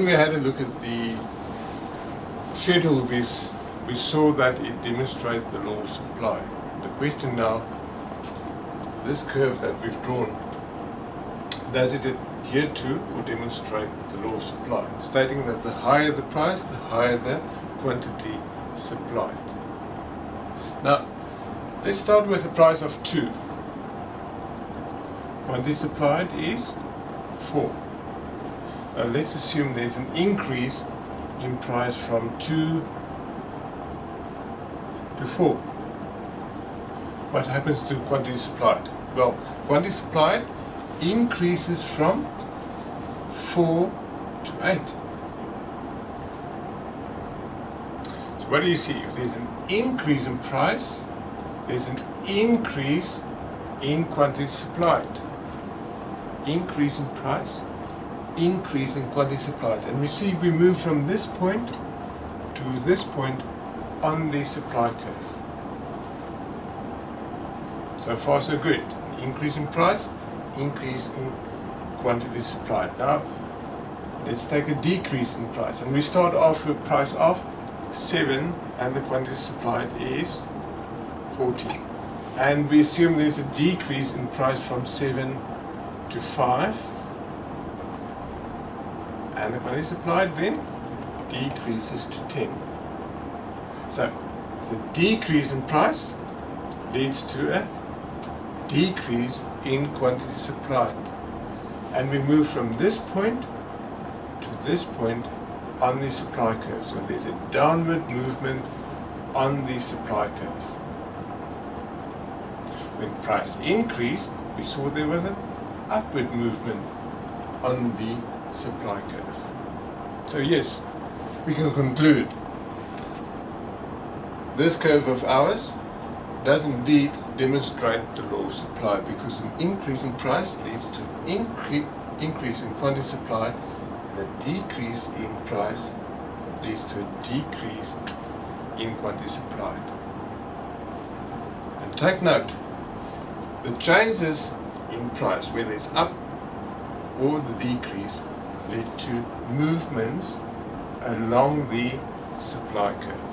when we had a look at the schedule, we saw that it demonstrates the law of supply. The question now, this curve that we've drawn, does it adhere to or demonstrate the law of supply, stating that the higher the price, the higher the quantity supplied. Now, let's start with a price of 2. Quantity supplied is 4. Now let's assume there's an increase in price from 2 to 4. What happens to quantity supplied? Well, quantity supplied increases from 4 to 8. So what do you see? If there's an increase in price, there's an increase in quantity supplied. Increase in price, increase in quantity supplied. And we see we move from this point to this point on the supply curve. So far so good. Increase in price, increase in quantity supplied. Now let's take a decrease in price, and we start off with a price of 7 and the quantity supplied is 14. And we assume there's a decrease in price from 7 to 5, and the quantity supplied then decreases to 10. So the decrease in price leads to a decrease in quantity supplied, and we move from this point to this point on the supply curve. So there's a downward movement on the supply curve. When price increased, we saw there was an upward movement on the supply curve. So yes, we can conclude this curve of ours does indeed demonstrate the law of supply, because an increase in price leads to an increase in quantity supplied, and a decrease in price leads to a decrease in quantity supplied. And take note, the changes in price, whether it's up or the decrease, lead to movements along the supply curve.